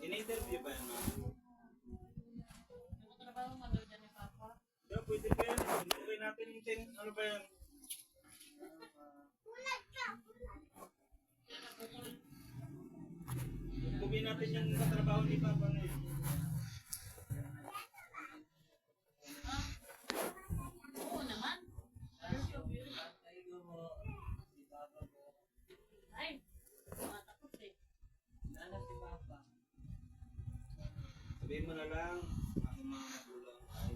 In-interview ba yun, ma'am? Yeah, pwede ba yan? Okay natin yung ano ba yan? Gawin natin yung katrabaho ni Papa na yun. Oo naman. Ay, matakot eh. Lalo si Papa. Sabihin mo na lang, ako mga magulang ay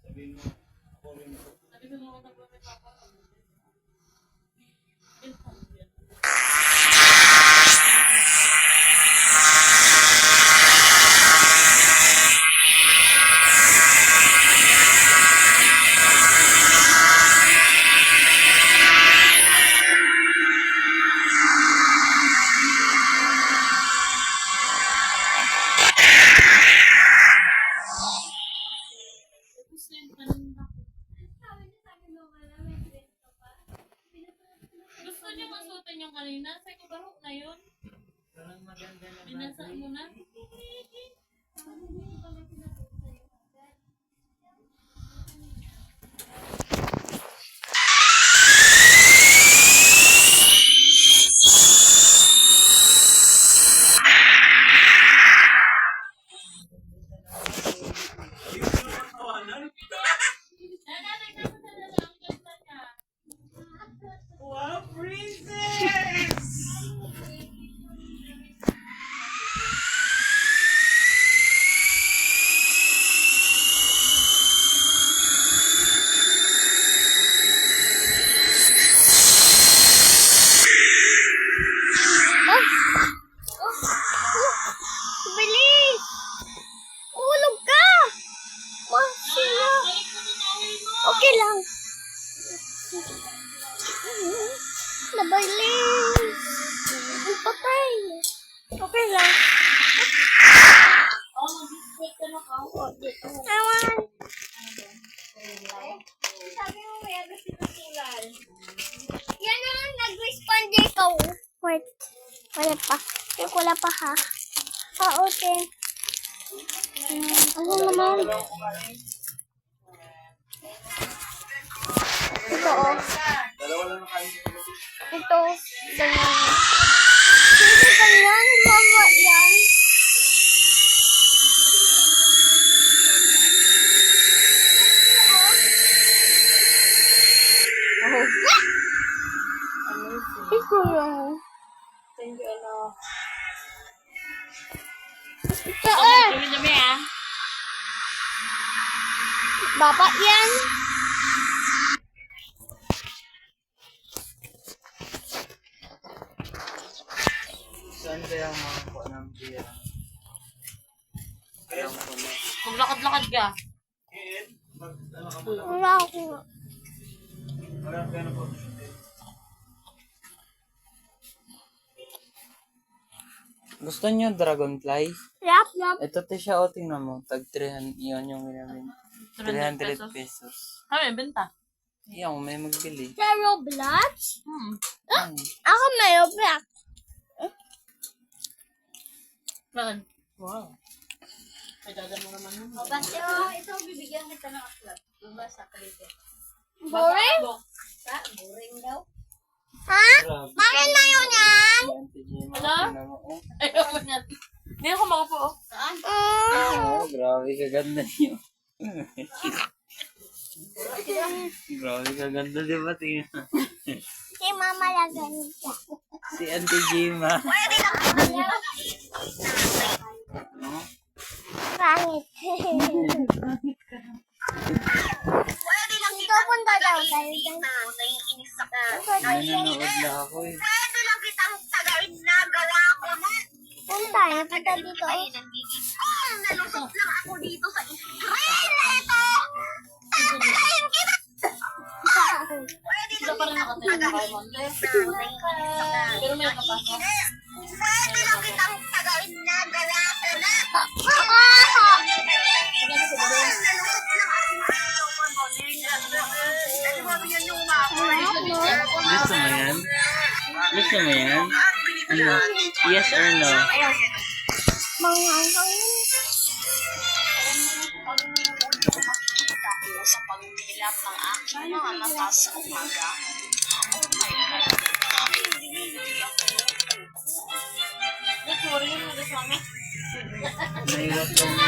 sabihin mo, ako rin mo. Sabi ko mga katrabaho ni Papa. Gusto niyo masuotin yung kanina? Sa ibarok na yun. Binasa mo na? Wow, princess! Bilis! Ulog ka! Masila! Okay lang. Nabilis! Ang patay! Okay lang. Ewan! Sabi mo may agos si Masilan. Yan ang nag-respond ikaw. Wait. Wala pa. Wala pa ha. Okay. Ano naman? Ito oh. Dalawa lang na kain. Ito. Ganyan. Hindi ganyan. Mama yan. Oh. Ito lang. Thank you, ano. Ito eh. Dumi-dumi ah. Bapak yan. Saan kaya mga po ng beer? Alam ko na. Maglakad-lakad ka. Ano ka muna? Wala ako. Wala ka na po. Gusto niyo dragonfly? Yap, yap. Ito te siya, o tingnan mo. Tag 300, yun yung ginamin. 300 pesos. Kami, benta. Iyan, may magbili. Sa Roblox? Hmm. Ako may Roblox. Saan? Wow. Ay, dada mo naman yun. Basta ito, bibigyan kita ng aklat. Basta ka dito. Boring? Sa, boring daw. Ha? Grabe. Bakit na yun yan? Auntie Gemma, Hello? tingnan mo, oh. Ayoko niyan. Hindi ako makapo. Saan? Oh, grabe kaganda niyo. Grabe kaganda, di ba? Tingnan mo. Si Mama lang ganito. Si Auntie Gemma. Oh. Pangit. Ito punta daw tayo. Naiinis ako. Nanonood na ako eh. Pwede lang kitang tagain na gawa ko na. Punta, punta dito. Ay, nandito. Nalusot lang ako dito sa screen na ito. Tatayin kita. Pwede Sila lang pa rin nakatayo na kayo, ma'am. Pero may kapasok. Pwede lang kitang tagain na gawa ko na. Gusto mo yan? Gusto mo yan? Ano? Yes or no? Manghang Sa pagdilap ng aking mga mata sa umaga. Oh my God. Sorry, yung mga sa amin. Naiwat lang mo.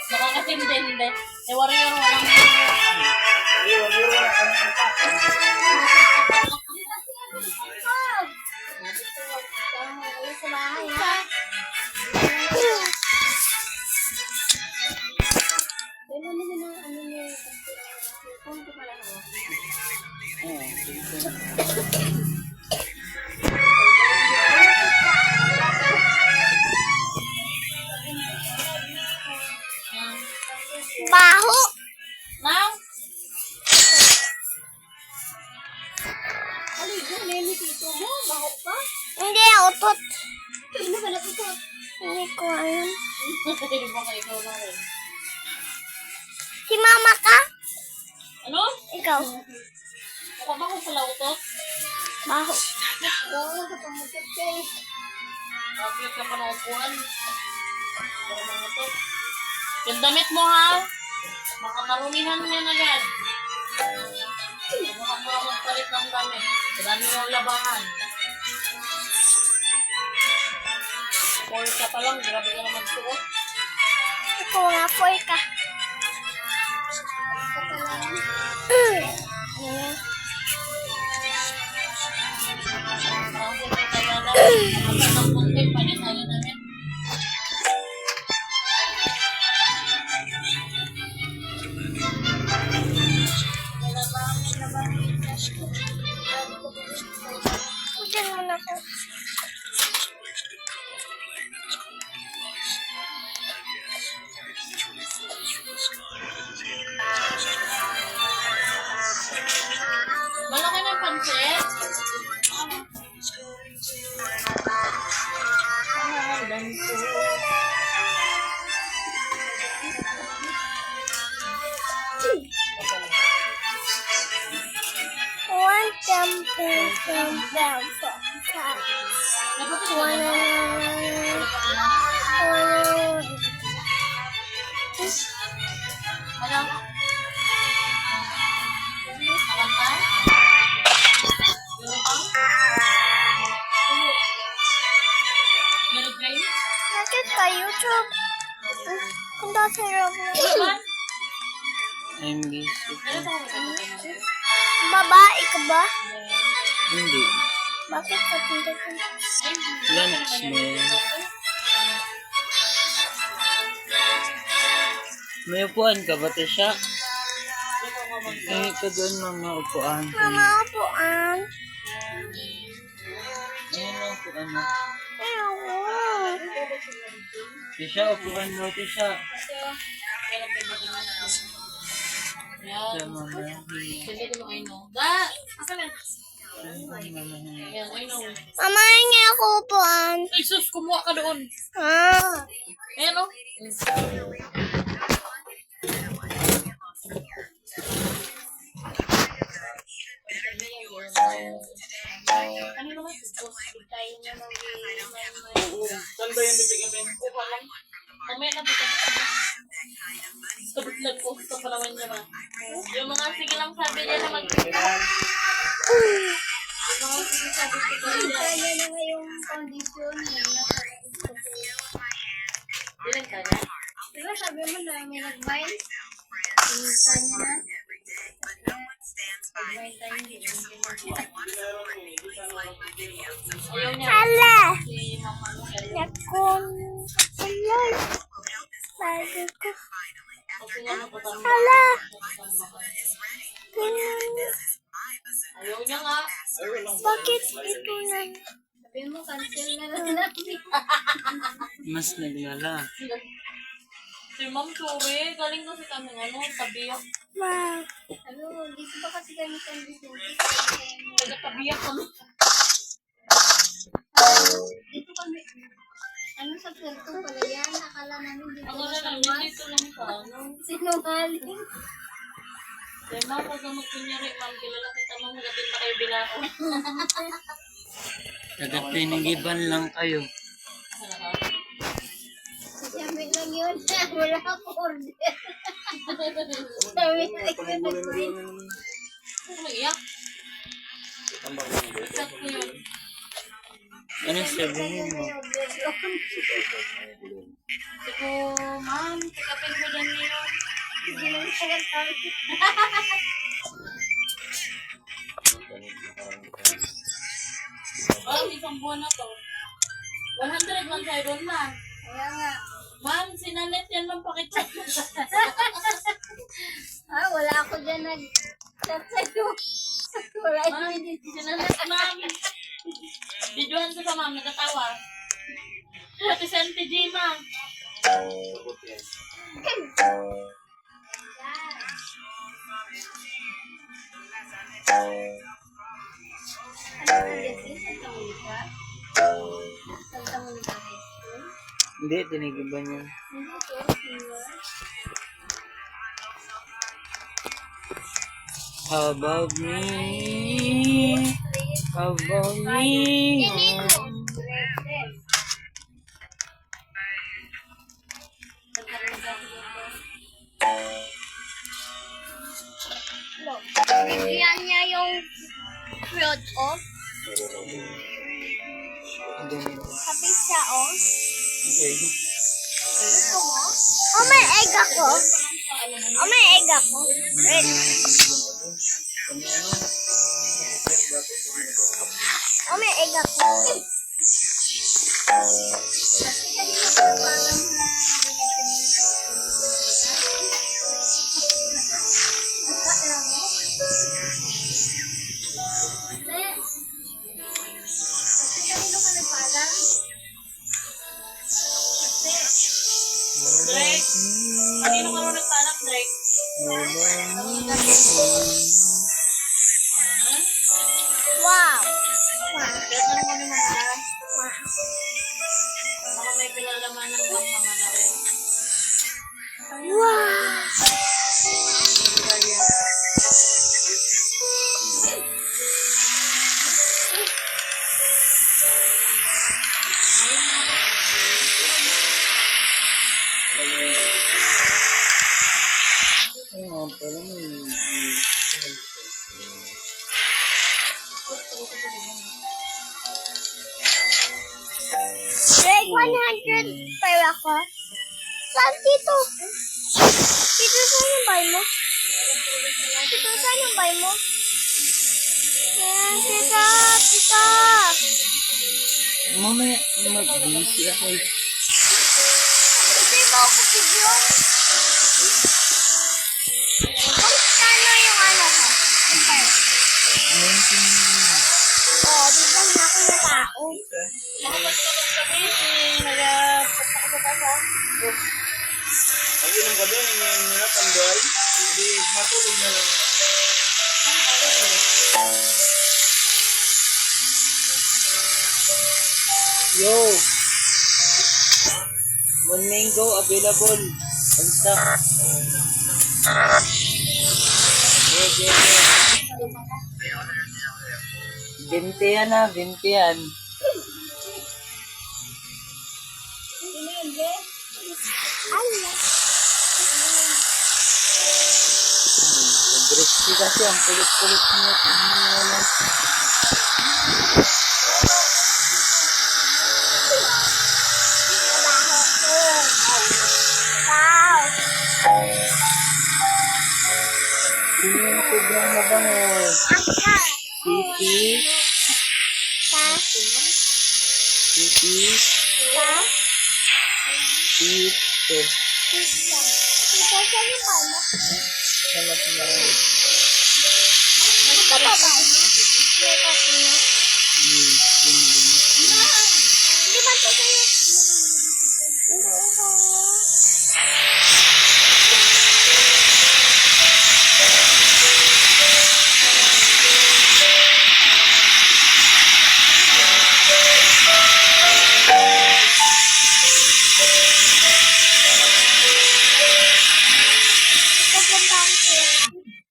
Nakakatindi. Eh, warrior, walang... Baho. Nang? Hindi, utot. Ano ba ito? Hindi ko alam. Hindi ba kayo ikaw na rin? Si Mama ka? Ano? Ikaw. Mukha ba kung pala utot? Baho. Bakit ka pa naupuan? Para mga utot. Yung damit mo ha? Baka marumihan yan agad. Baka mo lang magpalit ng damit. Marami yung labahan. Or ka pa lang, grabe ka naman suot. Ikaw nga, foy ka. Parang kung kaya na, ang punti, palit tayo damit. Diyan mo na ko. Malaki ng pansit. One jumping from down from top. One. Ano? Akanta? Mary Jane? Bakit ka YouTube? Punta sa Roblox. Naman? I'm busy. Ano ba ako? Babae ka ba? Hindi. Bakit ka punta sa Lunch mo. May upuan ka ba, Tesha? Tingin ka doon mga upuan. Mama upuan? Ayun ang upuan mo. Ayoko. Tesha, upuan mo, Tesha. Yan. Sama na. Hindi ko I know. Da! Asan na? Ayan, I know. Mama, hingi ako upuan. Ay, sus, kumuha ka doon. Ah. Ayan, oh. Ano naman? Saan ba yung bibigyan mo? Mamaya na dito. Kabutlag ko. Gusto pa naman niya ba? Yung mga sige lang sabi niya na magpita. Yung mga sige sabi ko ba niya. Kaya na nga yung condition. Ilan ka na? Diba sabi mo na may nag-bind? Minsan na. Ayaw niya. Hala! Si mama mo. Nakon. Ayun. Bago ko. Kasi nga napatama. Hala! Ayaw niya nga. Bakit ito na? Sabi mo, cancel na lang natin. Mas naglala. Si ma'am, sorry. Galing kasi kami tabiyak. Ma. Ano, dito ba kasi kami condition? Taga-tabiyak kami. Dito kami. Ano sa Puerto pala yan? Akala namin dito Ano ba na sa lang, Mas? dito lang sa ano. Sinungaling. Kaya ma'am, huwag kang magkunyari, ma'am. Kilala kita, ma'am. Magating pa kayo binao. Taga-tinigiban lang kayo. Sabi lang yun. Wala ako order. Sabi lang yun. Ano mag-iyak? Chat ko yun. Ano sabihin mo? Sabi ko, ma'am, sikapin ko dyan nila. Hindi lang siya nagtawag. Oh, isang buwan na to. 100 lang kayo doon, ma'am. Kaya nga. Ma'am, sinanet yan lang pakichat. Wala ako dyan nag-chat sa'yo. Wala Ma'am, ako dito. sinanet, ma'am. Videohan ko sa ma'am, nagkatawa. Pati si Auntie G, ma'am. Ano ka dito? Santa Monica? Santa Monica High School? Hindi, tinigiban yun. Hindi ko, senior. How about me? How about me? Bigyan niya yung fruit off. Sabi siya, oh. Okay. Gusto mo? Oh, may egg ako. Oh, may egg ako. Red. Oh, may egg ako. Drake, kanino ka rin nagpanak, Drake? Wow. Kaya tanong kami mga baka may pinalaman ng mama na rin. Wow. Oo, pala mo. Grade 100 per ako. Saan dito? Dito saan yung buy mo? Dito saan yung buy mo? Yan, tita, tita. Mamaya, mag-busy ako. Hindi mo ako bigyan. Kung kano yung ano ko? Yung per. Oo, bigyan na ako ng tao. Bakit ka magsabi? Nagpunta ka sa taas. Pag ilang gabi, ngayon nila, pandoy. Hindi, matulog na lang. Yo! Moon mango available. On stock. Yeah. 20 yan ah, 20 yan. Crispy kasi ang kulit-kulit niya. Wow. Yung sobrang mabango. Titi. Titi. Tito. Hanap na.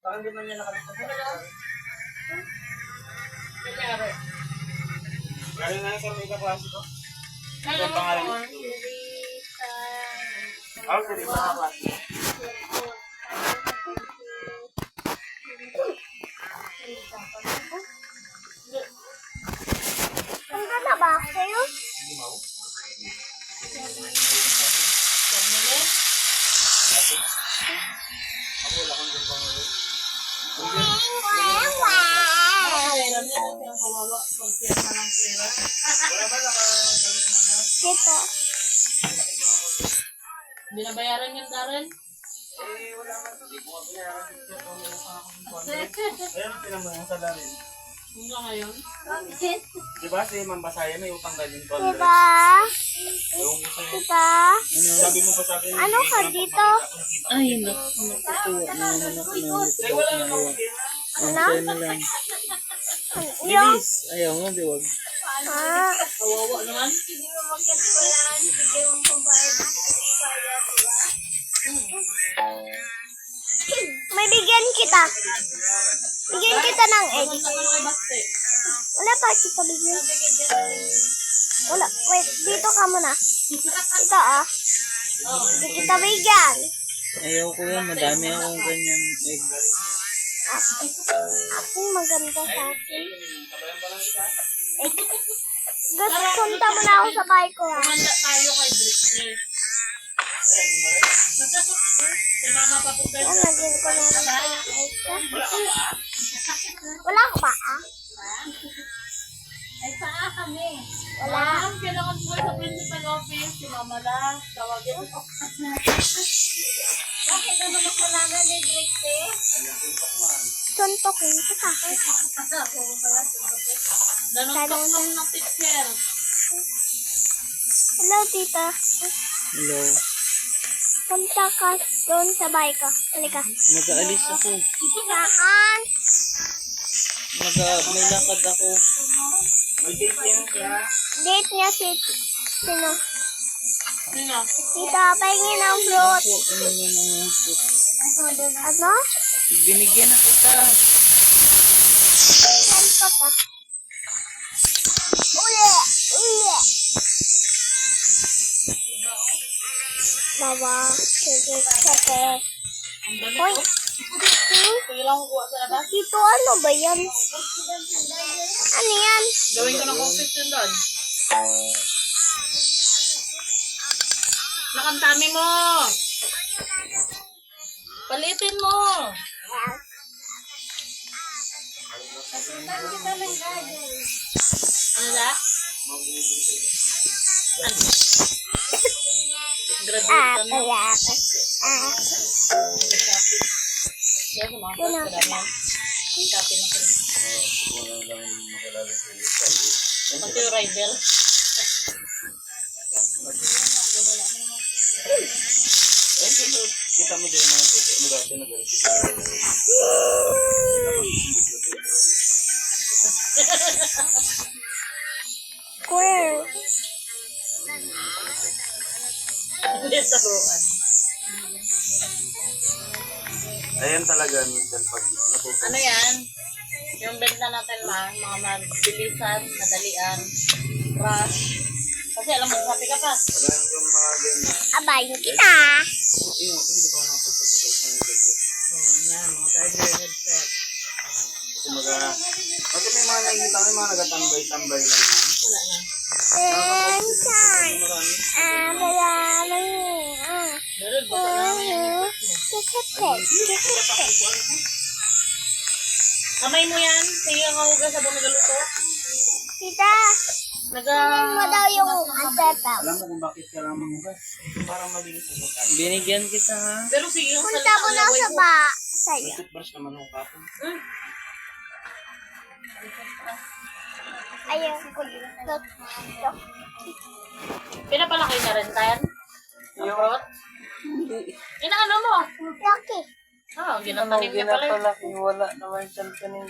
Saan di man niya nakalimutan? Galing nga sa may kaklase ko. Ano ang pangalan mo? Ah, sige, kaklase. Handa na ba kayo? Dito. Binabayaran yung Darren? Ayan ang pinamahang sa lamin. Hanggang ngayon? Diba si Ma'am Basaya may utang galing ko. Diba? Yung gusto niya. Diba? Sabi mo pa sa akin. Ano ka dito? Ay, nakukuha na naman ako ng Ay, wala nang kawin. Sa'yo na lang. Yung? Bilis. Ayaw mo, diwag. Ah. Kawawa naman? May bigyan kita. Bigyan kita ng egg. Pumunta ka na kay Bakte. Wala pa kita bigyan. Wala. Wait, dito ka muna. Ito ah. Hindi kita bigyan. Ayaw ko yan. Madami akong ganyan egg. Ako maganda sa akin. Gusto punta mo na ako sa bahay ko ha. Handa tayo kay Britney. Si Mama Papugas. Yan, lagyan ko na lang ng egg. Wala ka ba ah? Ay, saan kami? Wala. Ma'am, kailangan po sa principal office. Si Mama lang. Tawagin mo. Bakit ano mas malaga ni Drake? Suntokin kita. Ganun tok ng teacher. Hello, tita. Hello. Punta ka doon sa bahay ko. Halika. Mag-aalis ako. Saan? May lakad ako. May date yan siya. Date niya si... Sino? Sino? Tita, pahingin ng fruit. Ako, ano naman ang Ano? binigyan na kita. Saan ka pa? Uli! Uli! Bawa. Sige, sate. Ang dami Hoy! ko. Hmm? Kailangan ko kuha sa labas. Dito, ano ba yan? Ano yan? Gawin ko ng office yun doon. Nakantami mo. Palitin mo. Ano na? Ano? Graduate ka na. Kaya kasi. Yes, mga ka naman. Copy na ko. Pati yung rider. Kita mo din yung mga susi mo daw. Square. Hindi taruan. Ayan talaga minsan pag natutunan. Ano yan? Yung benta natin mga mabilisan, madalian, rush. Kasi alam mo, sabi ka pa. Wala yung mga ganyan. Abayin kita. Ayun, hindi ko na puputok sa gadget. Yan, mga charger headset. Kasi kasi may mga nakikita ko, yung mga nagatambay-tambay lang yan. Wala na. Sunshine. Maraming. Meron ba na yan? Kamay mo yan? Sige ang hugas sa buong nagaluto. Tita, kunin mo daw yung anteta. Alam mo kung bakit kailangan mamugas? Para malinis sa pagkain. Binigyan kita ha. Pero sige ang Punta mo na sa saya. May toothbrush naman ako kapon. Ayaw ko dito. Pinapalaki na rin tayo? Yung rot? Inaano mo? Lucky. Ah, ginatanim niya pala. Ginapalaki, wala naman siyang tanim.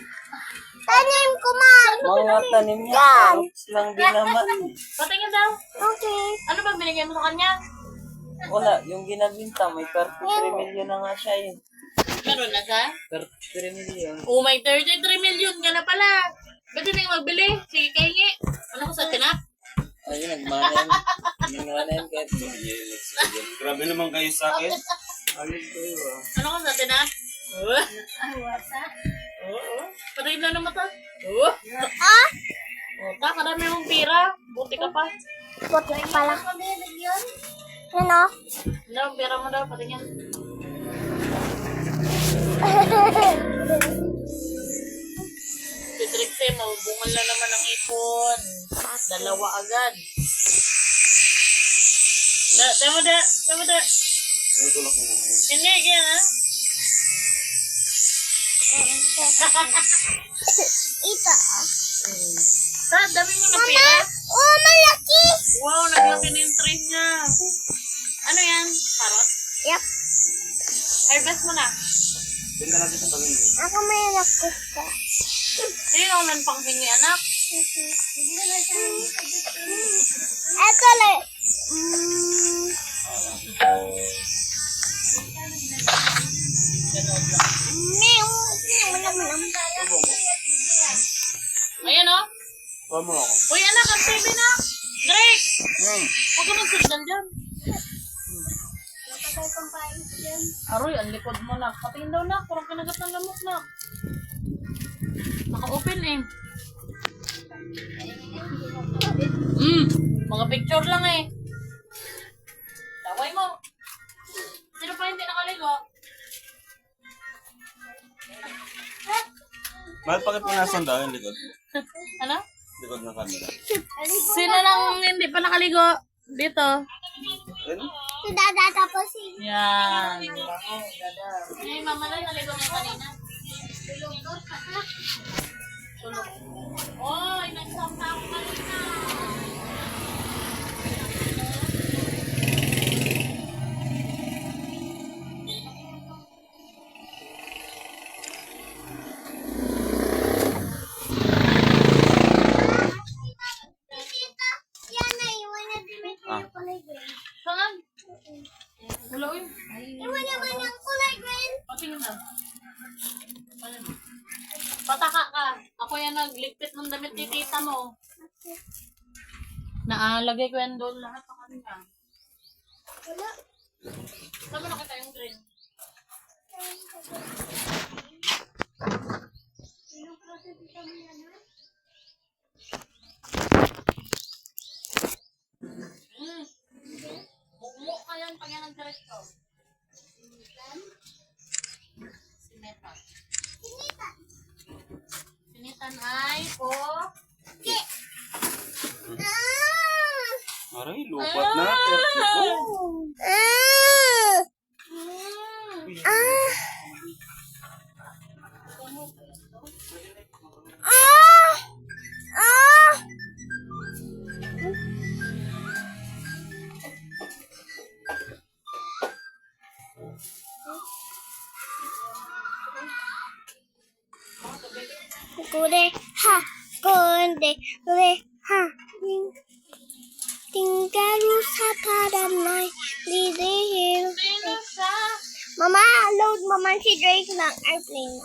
Tanim ko man. Mga tanim niya, Yan. carrots lang din naman. Patingin daw. Okay. Ano ba binigay mo sa kanya? Wala, yung ginabinta, may 33 million na nga siya yun. Meron na siya? 33 million. Oh, may 33 million ka na pala. Ba't hindi ka magbili? Sige, kahingi. Ano ko sa tinap? Ayun, nagmanan. Nagmanan kahit Grabe naman kayo sa akin. Ayun kayo ah. Ano ko sa tinap? Oo. Oo. Patayin na naman to. Oo. Ah? Oh, karami mong pira. Buti ka pa. Buti pala. Ano? Ano, pira mo daw. Patingin. Si Trixie, mabubungal na naman ang ipon. Dalawa agad. Tama da. Yung tulak mo na eh. Hindi, yan ha. Ito. Sa, dami mo na pira. Oh, malaki. Wow, naglaki na yung train niya. Ano yan? Parot? Yep. Harvest mo na. Tinda natin sa pamilya. Ako may anak ko siya. Hindi naman pang hingi anak. Ito lang. Ganun lang. Meow. Ayan o. Kuha mo ako. Uy anak, ang baby na. Drake! Huwag ka magsundan dyan. Aroy, ang likod mo na. Patingin daw na. Parang kinagat ng lamok na. Naka-open eh. Mga picture lang eh. Laway mo. Sino pa hindi nakaligo? Mahal bakit mo nasan daw yung likod? Ano? Likod ng camera. Sino lang hindi pa nakaligo? Dito. Ayun. Si Dada tapos si... Yan. Eh, mama na naligo na kanina. Tulog. Oy, nagsampa ako kanina. Tita, yan na. Iwan na din yung kulay green. Saan? Wala yun. Iwan naman ang kulay green. Patingin na. Pataka ka. Ako yan nagligpit ng damit ni tita mo. Naalagay ko yan doon lahat sa kanina. Wala. Saan mo nakita yung green? Bukmo ka yan pag yan ang diretso. Sinitan. Sinitan ay po. Aray, lupat na. 34. Kure ha, konde, kure ha. Tinggalu sa paramay, lirihil. Mama, load mama si Drake ng airplane.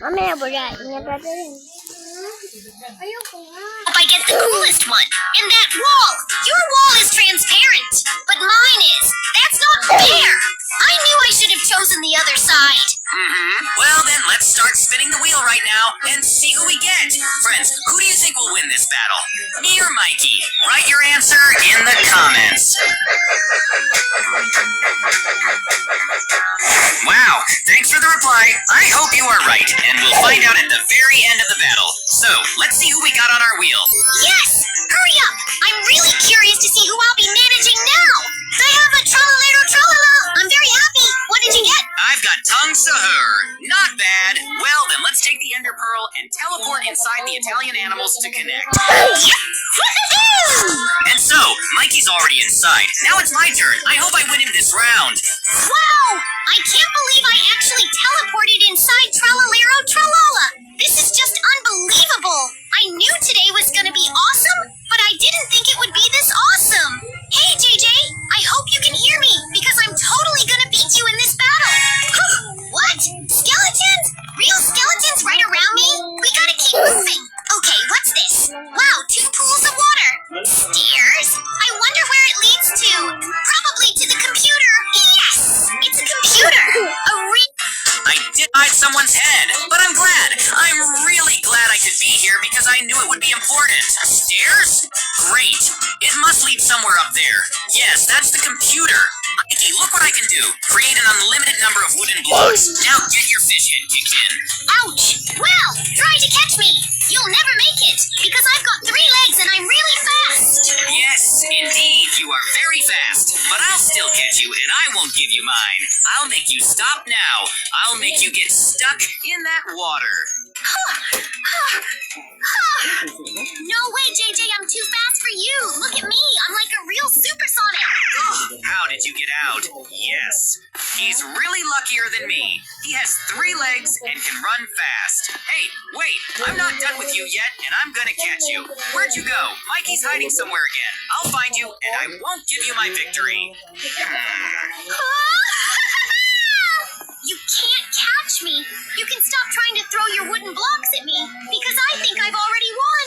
Mamaya ba yan? Ingat natin rin. Ayoko nga. If I get the coolest one. And that wall. Your wall is transparent. But mine is. That's not fair. I knew I should have chosen the other side. Well then, let's start spinning the wheel right now and see who we get. Friends, who do you think will win this battle? Me or Mikey? Write your answer in the comments. Wow, thanks for the reply. I hope you are right, and we'll find out at the very end of the battle. So, let's see who we got on our wheel. Yes! Hurry up! I'm really curious to see who I'll be managing now. I have a tralala. I'm very happy. What did you get? I've got Tongue Sahur. Not bad. Well, then let's take the Ender Pearl and teleport inside the Italian animals to connect. And so, Mikey's already inside. Now it's my turn. I hope I win him this round. Wow! I can't believe I actually teleported inside Tralalero Tralala. This is just unbelievable. I knew today was gonna be awesome, but I didn't think it would be this awesome. Hey, JJ, I hope you can hear me, because I'm totally gonna beat you in this battle. What? Skeletons? Real skeletons right around me? We gotta keep moving. Okay, what's this? Wow, 2 pools of water. Stairs? I wonder where it leads to. Probably to the computer. Yes! It's a computer. I did hide someone's head, but I'm glad. I'm really glad I could be here because I knew it would be important. Stairs? Great. It must lead somewhere up there. Yes, that's the computer. Mikey, look what I can do. Create an unlimited number of wooden blocks. Now get your fish head kicked in. Ouch! Well, try to catch me. You'll never make it, because I've got 3 legs and I'm really fast. Yes, indeed, you are very fast. But I'll still catch you, and I won't give you mine. I'll make you stop now. I'll make you get stuck in that water. No way, JJ, I'm too fast for you. Look at me, I'm like a real supersonic. How did you get out? Yes. He's really luckier than me. He has 3 legs and can run fast. Hey, wait, I'm not done with you yet, and I'm gonna catch you. Where'd you go? Mikey's hiding somewhere again. I'll find you, and I won't give you my victory. You can't catch me. You can stop trying to throw your wooden blocks at me, because I think I've already won.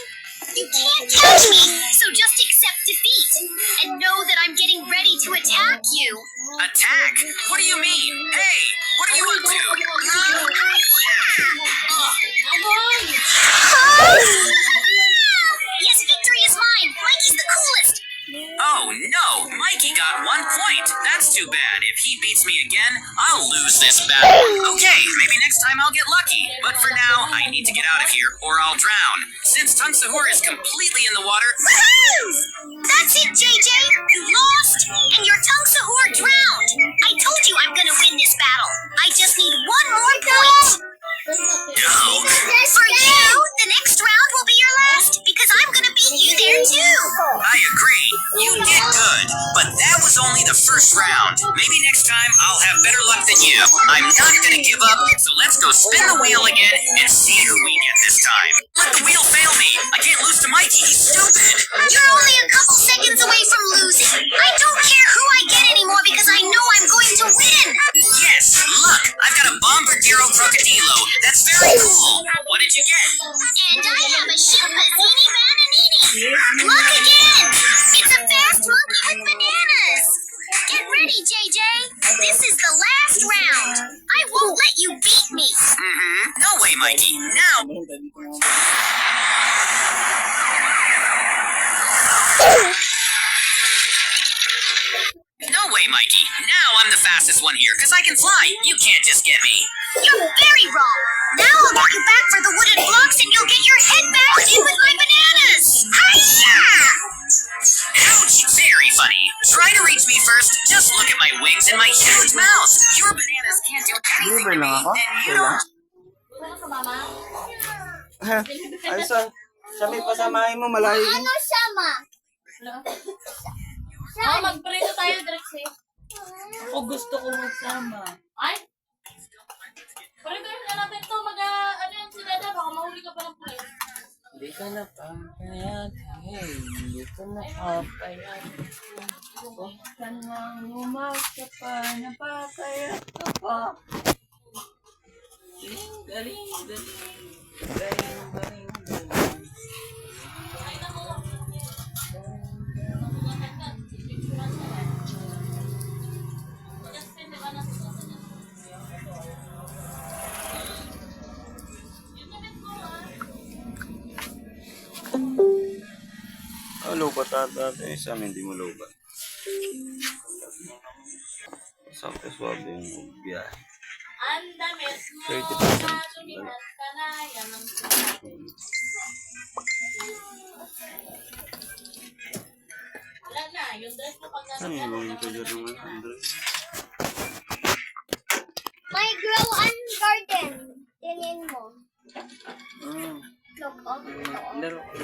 You can't catch me, so just accept defeat, and know that I'm getting ready to attack you. Attack? What do you mean? Hey, what are you up to? Yes, victory is mine. Mikey's the coolest. Oh no, Mikey got 1 point. That's too bad. If he beats me again, I'll lose this battle. Okay, maybe next time I'll get lucky. But for now, I need to get out of here or I'll drown. Since Tongue Sahur is completely in the water, Woohoo! That's it, JJ. You lost, and your Tongue Sahur drowned. I told you I'm gonna win this battle. I just need 1 more point. no. For you, the next round will be your last, because I'm gonna beat you there too. I agree. You did good, but that was only the first round. Maybe next time I'll have better luck than you. I'm not gonna give up, so let's go spin the wheel again and see who we get this time. Let the wheel fail me. I can't lose to Mikey. He's stupid. You're only a couple seconds away from losing. I don't care who I get anymore because I know I'm going to win. Yes, look, I've got a Bombardiro Crocodilo. That's very cool. What did you get? And I have a Chimpanzini Bananini. Look again. It's a fast monkey with bananas. Get ready, JJ. This is the last round. I won't let you beat me. No way, Mikey. Now. No way, Mikey. Now I'm the fastest one here, because I can fly. You can't just get me. You're very wrong. Now I'll get you back for the wooden blocks and you'll get your head bashed in with my bananas. Hiya! Ouch! Very funny. Try to reach me first. Just look at my wings and my huge mouth. Your bananas can't do anything to me, and you don't... Ay, sa may pasamahin mo, malayo. Ano sama? Oh, magprito tayo, Drexy. Ako gusto ko magsama. Ay? Pare-pare na natin to. Ano yan si Dada? Baka mahuli ka pa ng pulis. Hindi ka na papayag. Hey, hindi ka na papayag. Huwag ka nang umasa pa. Napapayag ka pa. Galing, galing, galing. Galing, galing, galing. Lubat ata sa amin, hindi mo lubat. Sakto swabe yung biyahe. Ang damit mo, 30%. natulihan ka na, yan ang wala na, yung dress mo pag Ano yung tulad ng Andre? My grow and garden. Tingin mo. Look up. Laro ko.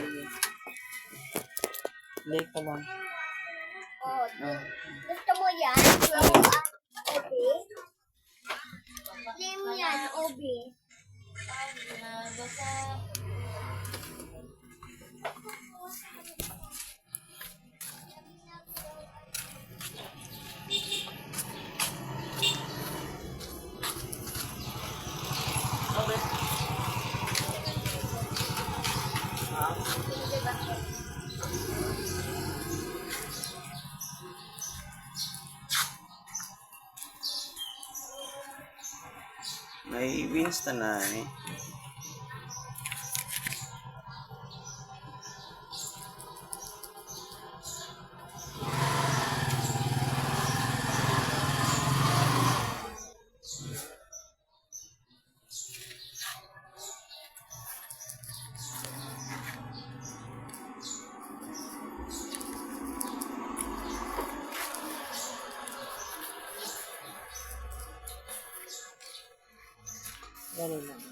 Play ka lang. Oh, gusto mo yan? Grow up. Obi. Name yan, Obi. May Winston na eh. Dali lang.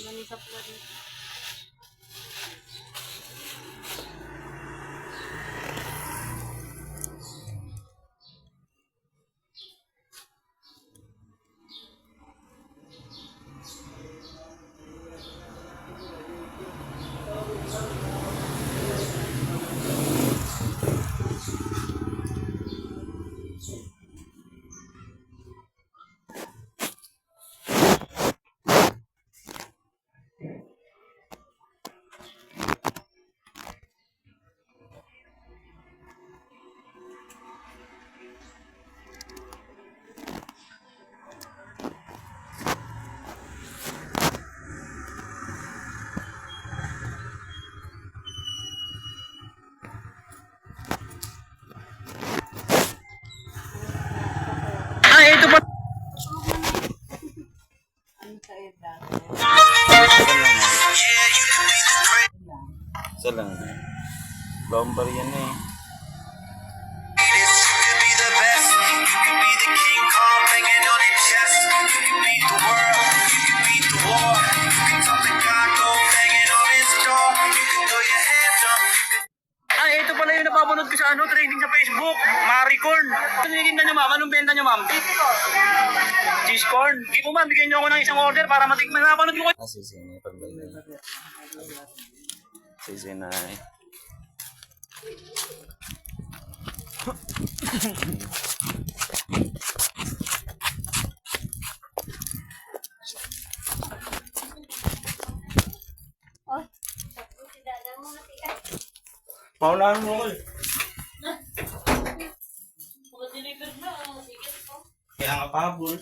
ganito po rin. Isa lang. Bomber yan eh. Ay, ito pala yung napapanood ko sa trading sa Facebook. Maricorn. Ano yung tinda nyo, ma'am? Anong benta nyo, ma'am? Cheese corn. Hindi po, ma'am. Bigyan nyo ako ng isang order para matikman. Napapanood ko. Sisini pagbalik. Sisinay. Oh, si Dada mo matigas. Paunahan mo ko eh. Deliver na, sige po. Kaya nga pabol.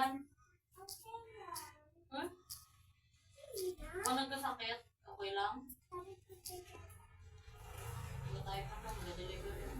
dyan? Huh? Kung nagkasakit, okay lang? Hindi tayo pa na, mag-deliver.